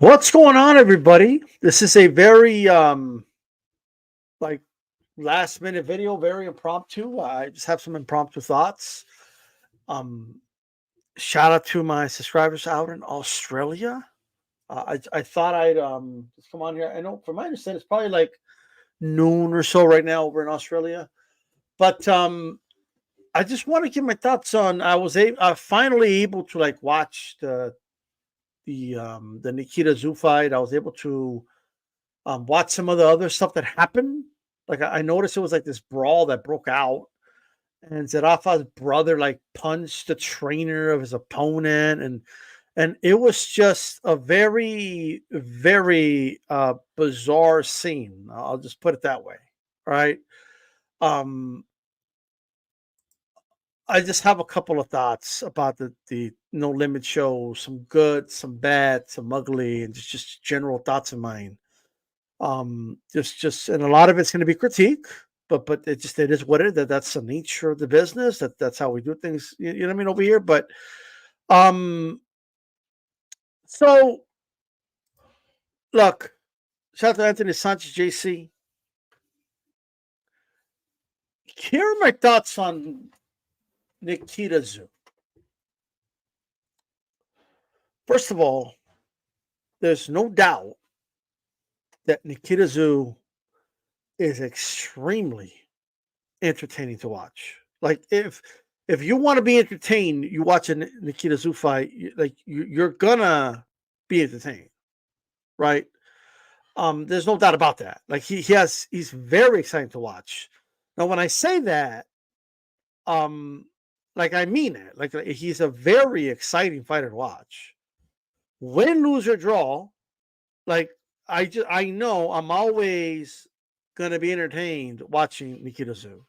What's going on, everybody? This is a very like last minute video, very impromptu. I just have some impromptu thoughts. Um, Shout out to my subscribers out in Australia. I thought I'd just come on here. I know from my understanding it's probably like noon or so right now over in Australia. But I just want to give my thoughts on finally able to like watch the Nikita Zoo fight. I was able to watch some of the other stuff that happened. Like I noticed it was like this brawl that broke out, and Zerafa's brother like punched the trainer of his opponent, and it was just a very bizarre scene. I'll just put it that way, right? Um, I just have a couple of thoughts about the No Limit show. Some good, some bad, some ugly, and just general thoughts of mine. Just and a lot of it's going to be critique, but it is what it is. That's the nature of the business. That's how we do things. You know what I mean over here. But um, so look, shout out to Anthony Sanchez, JC. Here are my thoughts on Nikita Zoo. First of all, there's no doubt that Nikita Zoo is extremely entertaining to watch. Like if you want to be entertained, you watch a Nikita Zoo fight. You're gonna be entertained, right? There's no doubt about that. Like he's very exciting to watch. Now, when I say that, um, like I mean it. Like he's a very exciting fighter to watch. Win, lose or draw, like I know I'm always gonna be entertained watching Nikita Zoo.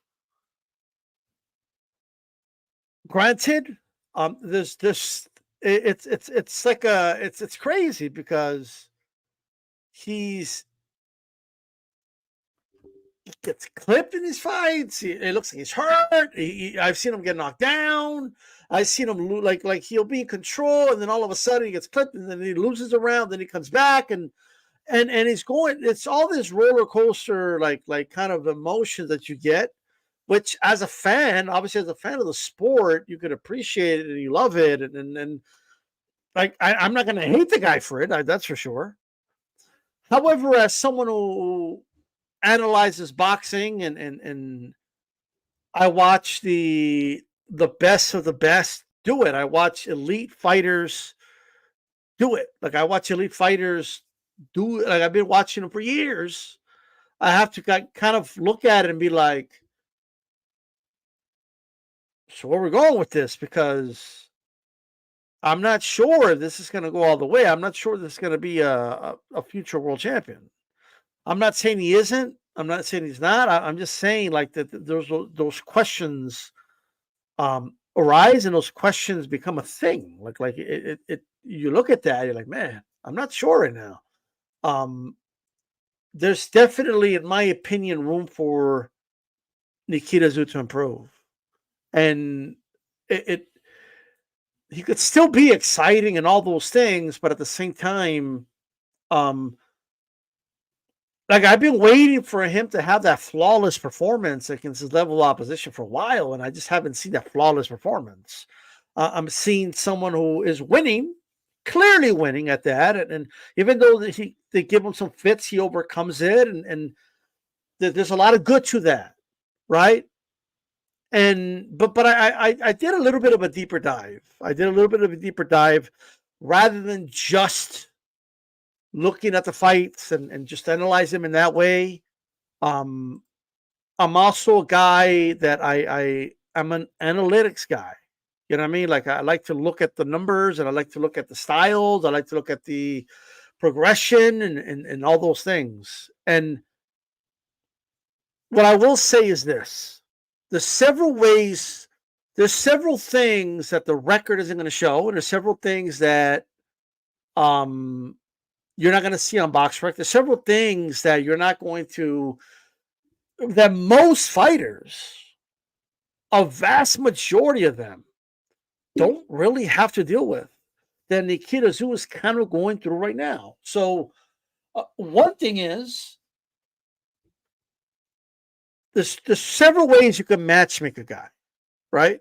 Granted, there's this it's like it's crazy because he's he gets clipped in his fights. It looks like he's hurt. I've seen him get knocked down. I've seen him like he'll be in control, and then all of a sudden he gets clipped, and then he loses a round. Then he comes back, and he's going. It's all this roller coaster, like kind of emotion that you get. Which, as a fan, obviously as a fan of the sport, you could appreciate it and you love it, and like I'm not going to hate the guy for it. That's for sure. However, as someone who analyzes boxing and I watch the best of the best do it. I watch elite fighters do it. Like I watch elite fighters do it. Like I've been watching them for years. I have to kind of look at it and be like, so where we're going with this, because I'm not sure this is going to go all the way. I'm not sure this is going to be a future world champion. I'm not saying he isn't. I'm not saying he's not. I'm just saying like that those questions arise, and those questions become a thing. Like it you look at that, you're like, man, I'm not sure right now. Um, there's definitely, in my opinion, room for Nikita Zoo to improve, and it he could still be exciting and all those things, but at the same time, um, like I've been waiting for him to have that flawless performance against his level of opposition for a while, and I just haven't seen that flawless performance. I'm seeing someone who is winning, clearly winning at that, and even though they give him some fits, he overcomes it, and there's a lot of good to that, right? And but I did a little bit of a deeper dive. I did a little bit of a deeper dive rather than just looking at the fights and just analyze them in that way. Um, I'm also a guy that I'm an analytics guy. You know what I mean? Like I like to look at the numbers, and I like to look at the styles. I like to look at the progression and all those things. And what I will say is this: there's several ways, there's several things that the record isn't going to show, and there's several things that um you're not going to see on BoxRec. There's several things that you're not going to, that most fighters, a vast majority of them, don't really have to deal with. that Nikita Tszyu is kind of going through right now. So one thing is there's several ways you can matchmake a guy, right?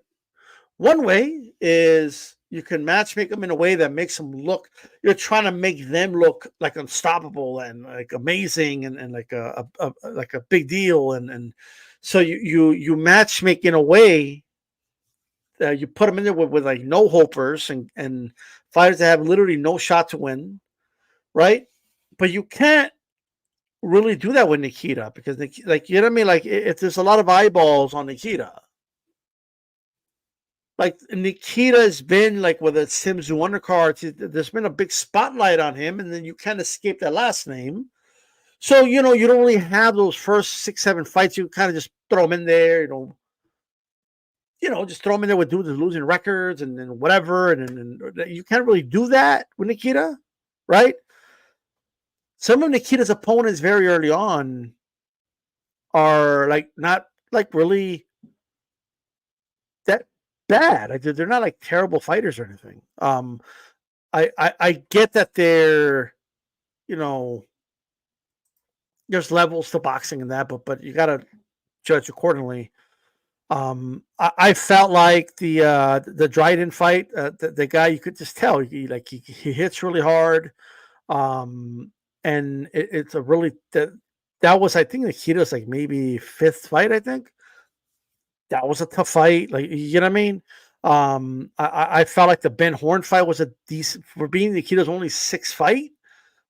One way is you can matchmake them in a way that makes them look. You're trying to make them look like unstoppable and like amazing and like like a big deal and so you matchmake in a way that you put them in there with like no hopers and fighters that have literally no shot to win, right? But you can't really do that with Nikita because like you know what I mean. Like if there's a lot of eyeballs on Nikita, like Nikita has been like whether it's Tszyu undercards, there's been a big spotlight on him, and then you can't escape that last name. So you know you don't really have those first 6, 7 fights. You kind of just throw them in there, just throw them in there with dudes losing records and whatever, and you can't really do that with Nikita, right? Some of Nikita's opponents very early on are like not like really that bad. Like they're not like terrible fighters or anything. I get that you know, there's levels to boxing and that, but you got to judge accordingly. I felt like the Dryden fight, the guy you could just tell he hits really hard, and it's a really that was I think Nikita's like maybe 5th fight. I think that was a tough fight. Like you know what I mean. I felt like the Ben Horn fight was a decent for being Nikita's only 6th fight.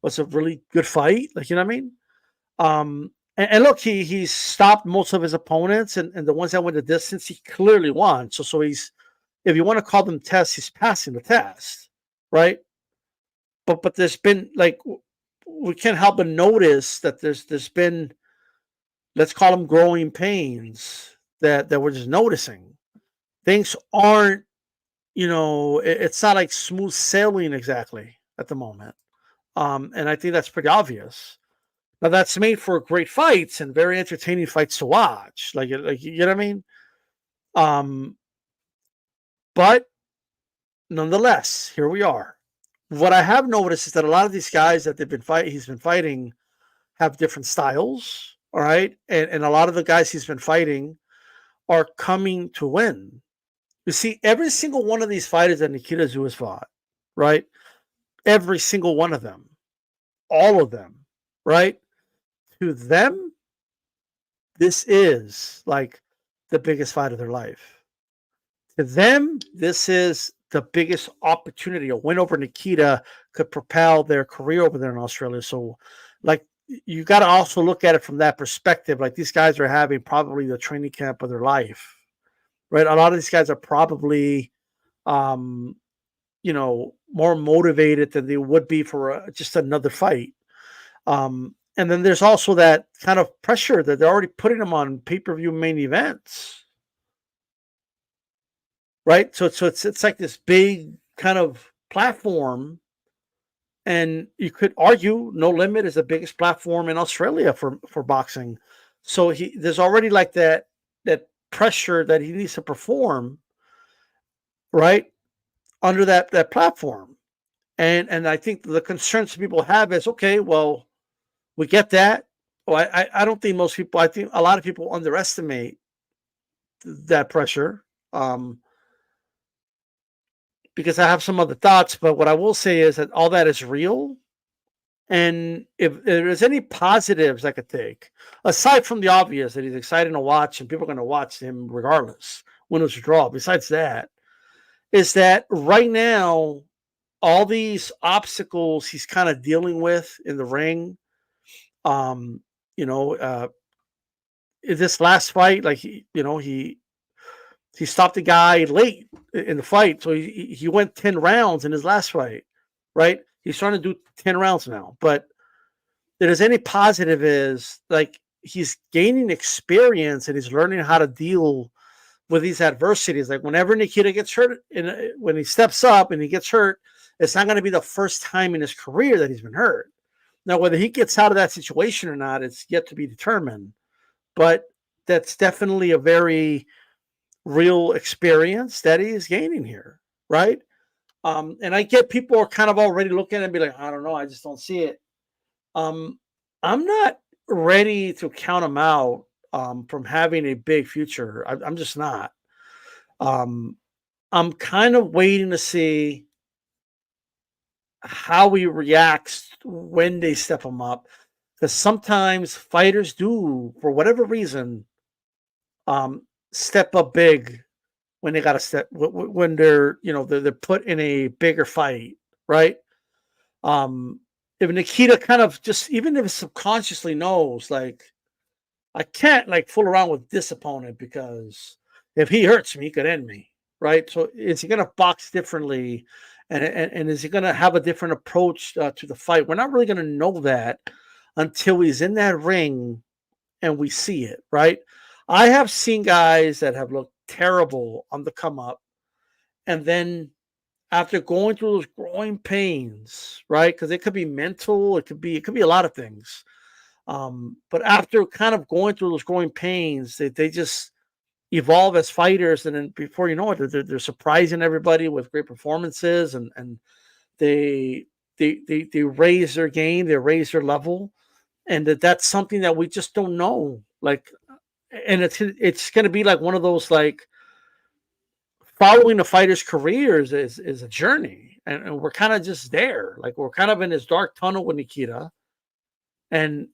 Was a really good fight. Like you know what I mean. And look, he stopped most of his opponents, and the ones that went the distance, he clearly won. So he's, if you want to call them tests, he's passing the test, right? But there's been like we can't help but notice that there's been, let's call them growing pains that we're just noticing. Things aren't, it's not like smooth sailing exactly at the moment, and I think that's pretty obvious. Now that's made for great fights and very entertaining fights to watch. Like you know what I mean? But nonetheless, here we are. What I have noticed is that a lot of these guys that he's been fighting have different styles. All right. And a lot of the guys he's been fighting are coming to win. You see, every single one of these fighters that Nikita Tszyu has fought, right? Every single one of them, all of them, right? To them, this is like the biggest fight of their life. To them, this is the biggest opportunity. A win over Nikita could propel their career over there in Australia. So, like, you got to also look at it from that perspective. Like, these guys are having probably the training camp of their life, right? A lot of these guys are probably, more motivated than they would be for just another fight. And then there's also that kind of pressure that they're already putting them on pay-per-view main events, right? So it's like this big kind of platform, and you could argue No Limit is the biggest platform in Australia for boxing. So there's already like that pressure that he needs to perform, right, under that platform. And I think the concerns people have is, okay, well, we get that. Well, I don't think most people, I think a lot of people underestimate that pressure, because I have some other thoughts. But what I will say is that all that is real. And if there's any positives I could take, aside from the obvious that he's exciting to watch and people are going to watch him regardless, win or draw, besides that, is that right now, all these obstacles he's kind of dealing with in the ring, um, this last fight, like he stopped the guy late in the fight, so he went 10 rounds in his last fight, right? He's trying to do 10 rounds now, but if there's any positive is like he's gaining experience and he's learning how to deal with these adversities. Like whenever Nikita gets hurt, when he steps up and he gets hurt, it's not going to be the first time in his career that he's been hurt. Now, whether he gets out of that situation or not, it's yet to be determined. But that's definitely a very real experience that he is gaining here, right? And I get people are kind of already looking and be like, I don't know, I just don't see it. Um, I'm not ready to count him out from having a big future. I'm just not. Um, I'm kind of waiting to see how he reacts when they step him up, because sometimes fighters do, for whatever reason, um, step up big when they got to step when they're they're put in a bigger fight, right? If Nikita kind of just, even if subconsciously knows, like, I can't like fool around with this opponent because if he hurts me, he could end me, right? So is he going to box differently, and is he going to have a different approach to the fight? We're not really going to know that until he's in that ring and we see it, right? I have seen guys that have looked terrible on the come up, and then after going through those growing pains, right? Because it could be mental, it could be a lot of things. But after kind of going through those growing pains, they just evolve as fighters, and then before you know it, they're surprising everybody with great performances, and they they raise their game, they raise their level, and that's something that we just don't know. Like, and it's going to be like one of those, like, following a fighter's careers is a journey, and we're kind of just there. Like, we're kind of in this dark tunnel with Nikita, and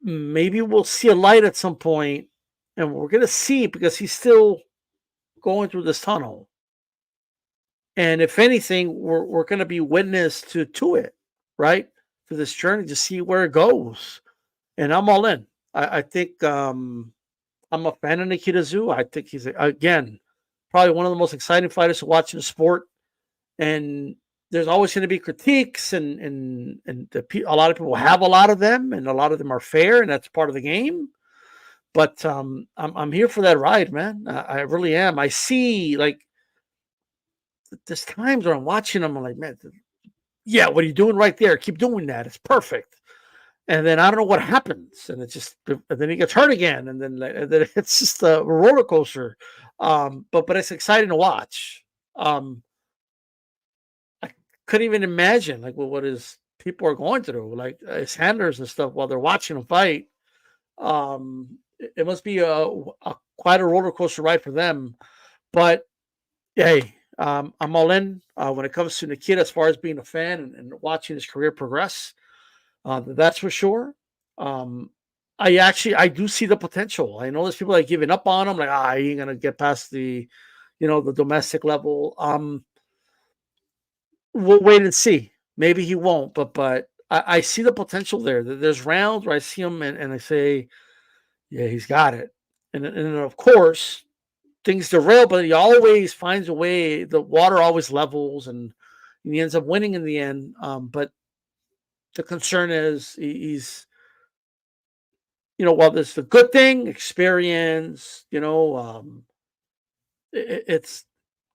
maybe we'll see a light at some point, and we're gonna see it because he's still going through this tunnel. And if anything, we're gonna be witness to it, right? To this journey to see where it goes. And I'm all in. I think I'm a fan of Nikita Tszyu. I think he's, again, probably one of the most exciting fighters to watch in the sport. And there's always going to be critiques, and a lot of people have a lot of them, and a lot of them are fair, and that's part of the game. But I'm here for that ride, man. I really am. I see, like, there's times where I'm watching them, I'm like, man, yeah, what are you doing right there? Keep doing that. It's perfect. And then I don't know what happens, and and then he gets hurt again, and then it's just a roller coaster. But it's exciting to watch. Um, I couldn't even imagine like what his people are going through, like his handlers and stuff, while they're watching him fight. It must be a quite a roller coaster ride for them. But hey, I'm all in when it comes to Nikita, as far as being a fan and watching his career progress. That's for sure. Um, I do see the potential. I know there's people that giving up on him, like, he ain't gonna get past the domestic level. We'll wait and see. Maybe he won't, but I see the potential there. There's rounds where I see him, and I say, yeah, he's got it. And of course, things derail, but he always finds a way. The water always levels, and he ends up winning in the end. But the concern is he's, while this is a good thing, experience, it's,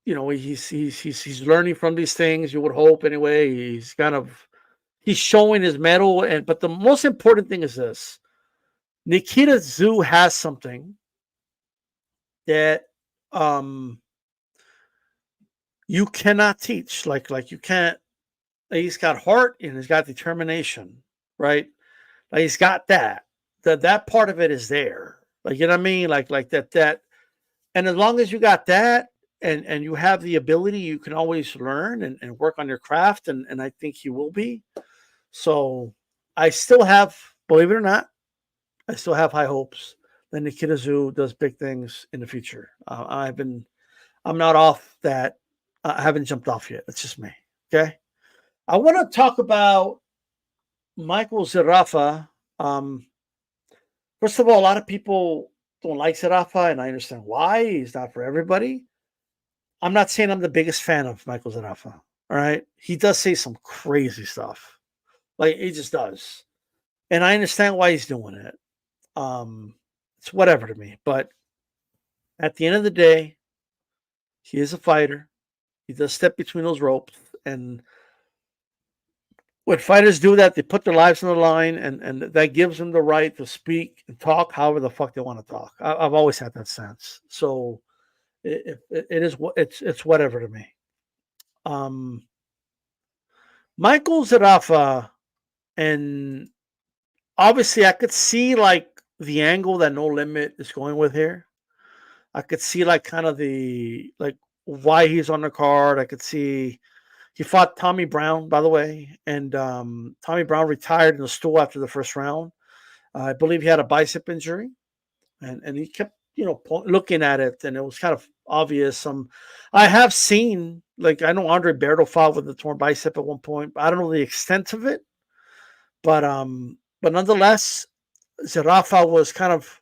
he's learning from these things. You would hope anyway. He's showing his mettle, but the most important thing is this: Nikita Tszyu has something that um you cannot teach. Like, you can't. He's got heart and he's got determination, right? Like, he's got that. That part of it is there. Like, you know what I mean? Like that. And as long as you got that, and you have the ability, you can always learn and work on your craft, and I think you will be. So I still have, believe it or not, I still have high hopes that Nikita Tszyu does big things in the future. I'm not off that. I haven't jumped off yet. It's just me. Okay. I want to talk about Michael Zerafa. Um, First of all, a lot of people don't like Zerafa, and I understand why. He's not for everybody. I'm not saying I'm the biggest fan of Michael Zerafa. All right. He does say some crazy stuff. Like, he just does. And I understand why he's doing it. Um, it's whatever to me. But at the end of the day, he is a fighter. He does step between those ropes. And when fighters do that, they put their lives on the line, and that gives them the right to speak and talk however the fuck they want to talk. I've always had that sense. So it is it's whatever to me. Um, Michael Zerafa, and obviously I could see like the angle that No Limit is going with here. I could see like kind of the like why he's on the card. I could see he fought Tommy Brown, by the way, and Tommy Brown retired in the stool after the first round. I believe he had a bicep injury, and he kept looking at it, and it was kind of obvious. I have seen like I know Andre Berto fought with a torn bicep at one point, but I don't know the extent of it. But nonetheless, Zerafa was kind of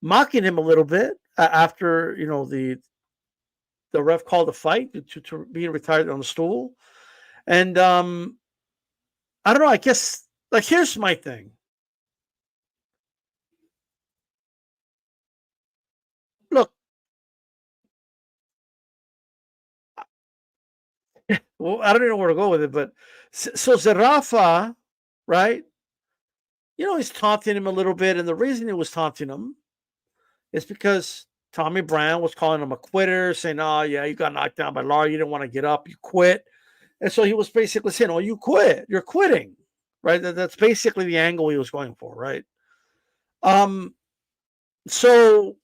mocking him a little bit after the ref called the fight to being retired on the stool, and I don't know. I guess like here's my thing. Look, well, I don't even know where to go with it, but so Zerafa, right? He's taunting him a little bit, and the reason he was taunting him is because Tommy Brown was calling him a quitter, saying, "Oh yeah, you got knocked down by Lar. You didn't want to get up. You quit." And so he was basically saying, "Oh, you quit. You're quitting." Right? That's basically the angle he was going for, right? Um, so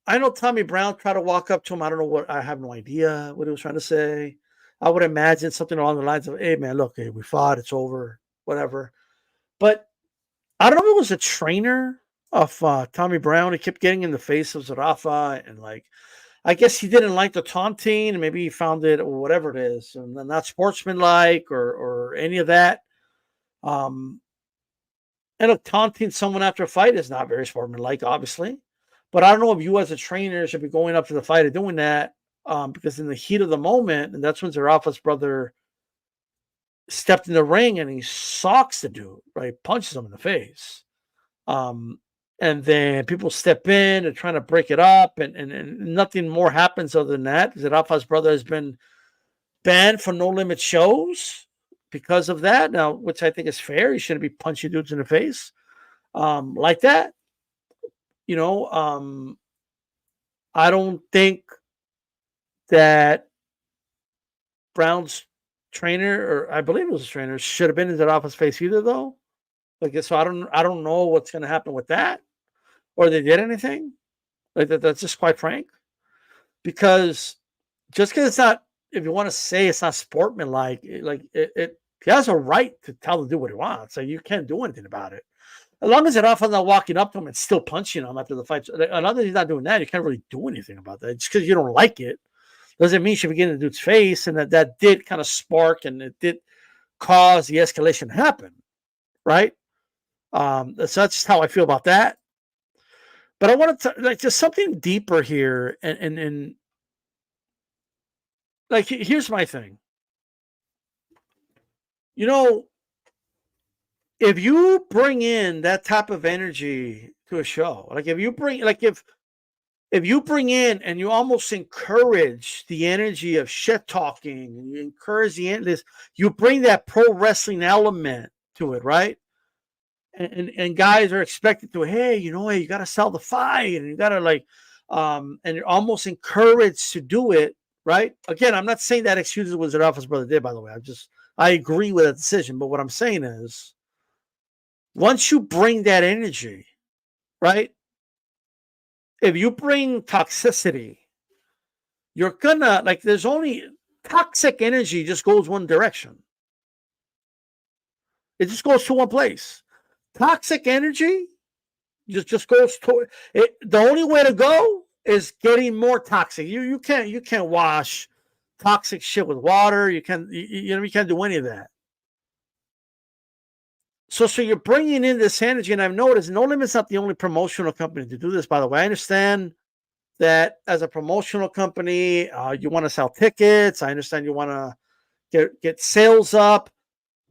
I know Tommy Brown tried to walk up to him. I don't know what I have no idea what he was trying to say. I would imagine something along the lines of, "Hey man, look, hey, we fought, it's over, whatever." But I don't know if it was a trainer of Tommy Brown. He kept getting in the face of Zerafa, and like I guess he didn't like the taunting, and maybe he found it or whatever it is, and not sportsmanlike or any of that. Um, and look, taunting someone after a fight is not very sportsmanlike, obviously. But I don't know if you as a trainer should be going up to the fight and doing that, because in the heat of the moment, and that's when Zerafa's brother stepped in the ring and he socks the dude, right? Punches him in the face. Um, and then people step in and trying to break it up, and nothing more happens other than that. Zerafa's brother has been banned from No Limit shows because of that. Now, which I think is fair. He shouldn't be punching dudes in the face like that. You know, I don't think that Brown's trainer, or I believe it was a trainer, should have been in Zerafa's face either, though. Like, so I don't know what's going to happen with that, or they did anything. Like that's just quite frank, because just because it's not, if you want to say it's not sportsmanlike, he has a right to tell him to do what he wants. So you can't do anything about it. As long as Zerafa's not walking up to him and still punching him after the fight. Another he's not doing that, you can't really do anything about that. Just because you don't like it doesn't mean you should be getting in the dude's face, and that did kind of spark, and it did cause the escalation to happen, right? So that's just how I feel about that. But I wanted to like just something deeper here, and like here's my thing. You know, if you bring in that type of energy to a show, like if you bring in and you almost encourage the energy of shit talking, and you encourage this, you bring that pro wrestling element to it, right? And guys are expected to, hey, hey, you got to sell the fight, and you got to and you're almost encouraged to do it, right? Again, I'm not saying that excuses what Zerafa's brother did, by the way. I agree with that decision, but what I'm saying is, once you bring that energy, right? If you bring toxicity, you're gonna there's only toxic energy just goes one direction. It just goes to one place. Toxic energy just goes to it. The only way to go is getting more toxic. You can't wash toxic shit with water. You can't do any of that. So you're bringing in this energy, and I've noticed No Limit's not the only promotional company to do this. By the way, I understand that as a promotional company, you want to sell tickets. I understand you want to get sales up.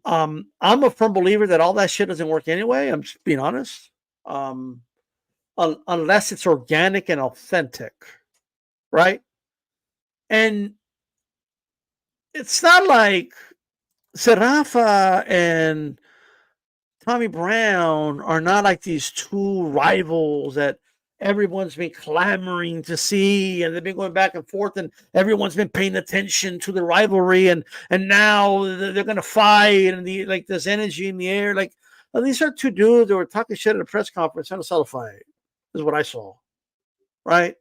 I'm a firm believer that all that shit doesn't work anyway. I'm just being honest. Unless it's organic and authentic, right? And it's not like Zerafa and Tommy Brown are not like these two rivals that everyone's been clamoring to see, and they've been going back and forth, and everyone's been paying attention to the rivalry, and now they're gonna fight, and like there's energy in the air. Like, well, these are two dudes that were talking shit at a press conference trying to sell a fight. Is what I saw, right?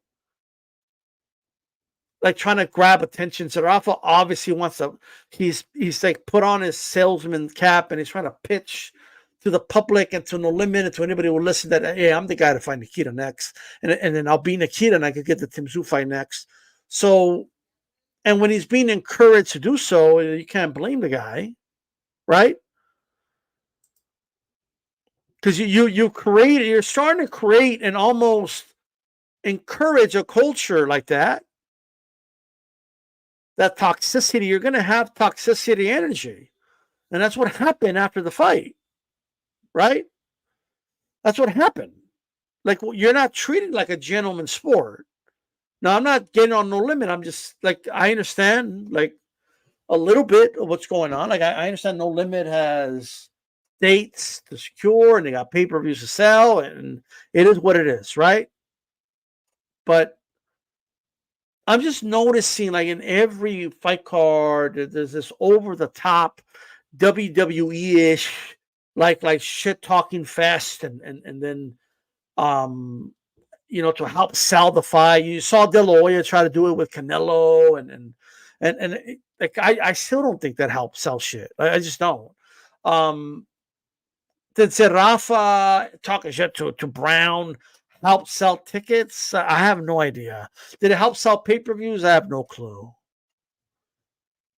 Like trying to grab attention. Zerafa obviously wants to. He's like put on his salesman cap and he's trying to pitch to the public and to No Limit and to anybody who will listen that, hey, I'm the guy to fight Nikita next, and then I'll be Nikita and I could get the Tszyu fight next. So, and when he's being encouraged to do so, you can't blame the guy, right? Because you're starting to create and almost encourage a culture like that. That toxicity, you're going to have toxicity energy. And that's what happened after the fight, right? That's what happened. Like, you're not treated like a gentleman's sport. Now, I'm not getting on No Limit. I'm just like, I understand like a little bit of what's going on. Like, I understand No Limit has dates to secure and they got pay-per-views to sell, and it is what it is, right? But I'm just noticing, like, in every fight card, there's this over-the-top WWE-ish, like shit talking fest, and then to help sell the fight. You saw De La Hoya try to do it with Canelo, and like I still don't think that helps sell shit. I just don't. Did Zerafa talking shit to Brown help sell tickets? I have no idea. Did it help sell pay-per-views? I have no clue.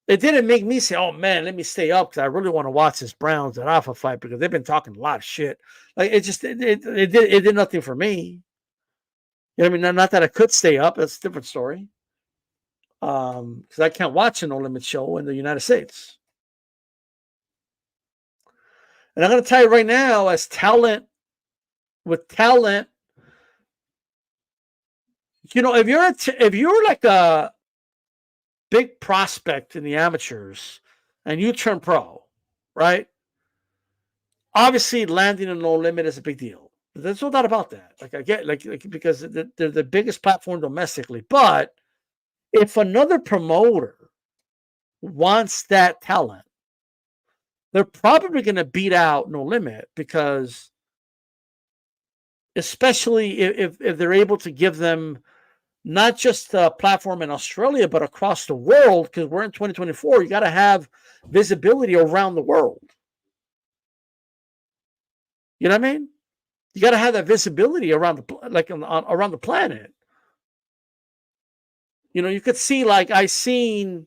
It didn't make me say, "Oh man, let me stay up," because I really want to watch this Brown Zerafa fight because they've been talking a lot of shit. Like, it did nothing for me. You know what I mean? Not that I could stay up. That's a different story. Because I can't watch a No Limit show in the United States. And I'm going to tell you right now, as talent, with talent, if you're like a big prospect in the amateurs and you turn pro, right? Obviously, landing a No Limit is a big deal. There's no doubt about that. Like, I get like because they're the biggest platform domestically. But if another promoter wants that talent, they're probably going to beat out No Limit, because especially if they're able to give them not just a platform in Australia, but across the world, because we're in 2024, you got to have visibility around the world. You know what I mean? You got to have that visibility around around the planet. You could see, like, I seen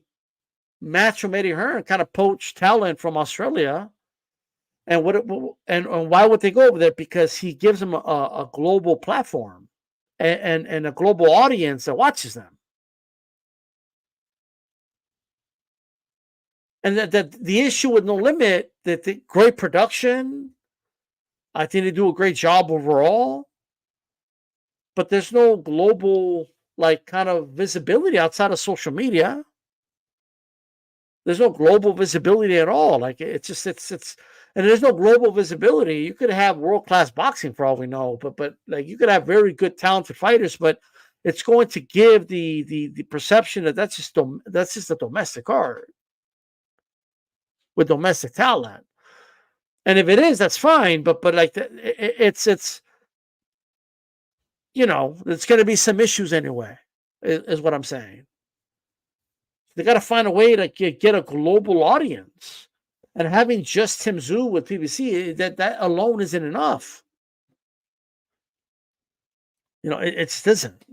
Matchroom Eddie Hearn kind of poach talent from Australia. And why would they go over there? Because he gives them a global platform and a global audience that watches them. And that the issue with No Limit, that the great production, I think they do a great job overall, but there's no global, like, kind of visibility outside of social media. There's no global visibility at all. Like, it's and there's no global visibility. You could have world-class boxing for all we know, but like, you could have very good, talented fighters, but it's going to give the perception that that's just a domestic card with domestic talent. And if it is, that's fine. But like, it's it's going to be some issues anyway, is what I'm saying. They got to find a way to get a global audience. And having just Tszyu with PBC, that alone isn't enough. It just isn't.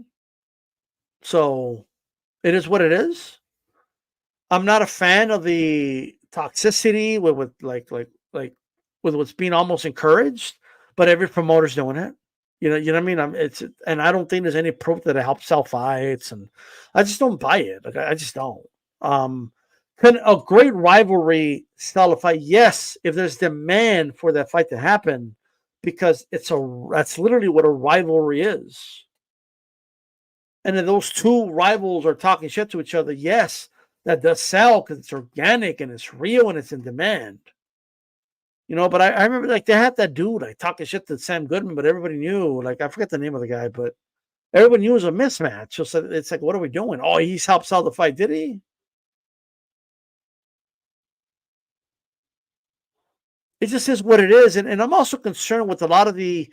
So it is what it is. I'm not a fan of the toxicity with with what's being almost encouraged, but every promoter's doing it. You know what I mean? And I don't think there's any proof that it helps sell fights, and I just don't buy it. Like, I just don't. Can a great rivalry sell a fight? Yes, if there's demand for that fight to happen, because that's literally what a rivalry is. And then those two rivals are talking shit to each other. Yes, that does sell because it's organic and it's real and it's in demand. But I remember like they had that dude like talking shit to Sam Goodman, but everybody knew, like I forget the name of the guy, but everybody knew it was a mismatch. So it's like, what are we doing? Oh, he helped sell the fight, did he? It just is what it is, and I'm also concerned with a lot of the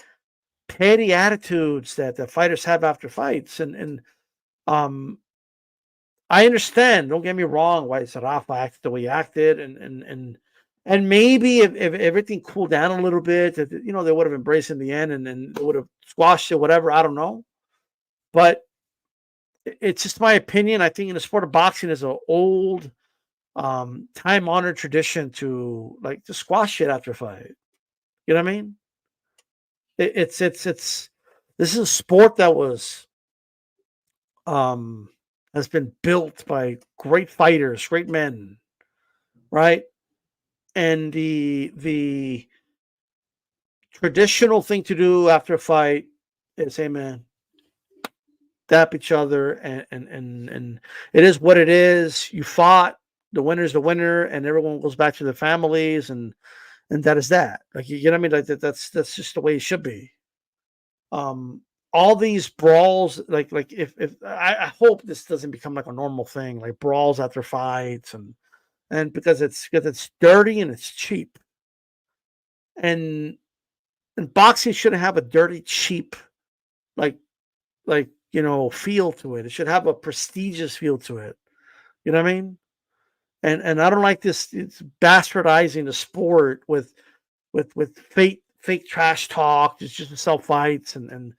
petty attitudes that the fighters have after fights, and um, I understand. Don't get me wrong. Why Zerafa acted the way he acted, and maybe if everything cooled down a little bit, that they would have embraced in the end, and they would have squashed it, whatever. I don't know, but it's just my opinion. I think in the sport of boxing is an old, time honored tradition to like to squash it after a fight. You know what I mean? It's this is a sport that was um has been built by great fighters, great men, right? And the traditional thing to do after a fight is, hey man, dap each other, and it is what it is. You fought, the winner's the winner, and everyone goes back to their families, and that is that. Like you know what I mean? Like that's just the way it should be. Um, all these brawls, like if I hope this doesn't become like a normal thing, like brawls after fights, and because it's dirty and it's cheap, and boxing shouldn't have a dirty, cheap, like feel to it. It should have a prestigious feel to it. You know what I mean? And I don't like this. It's bastardizing the sport with fake trash talk just to sell fights, and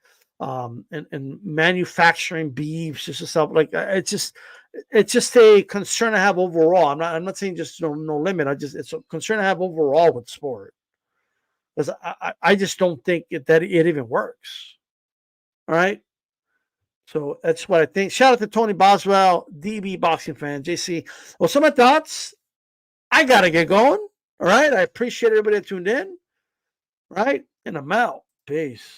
manufacturing beefs just to sell, like it's just a concern I have overall. I'm not saying just no limit. It's a concern I have overall with sport, because I just don't think that it even works. All right. So that's what I think. Shout out to Tony Boswell, DB boxing fan, JC. Well, some of my thoughts. I gotta get going. All right. I appreciate everybody that tuned in. Right, and I'm out. Peace.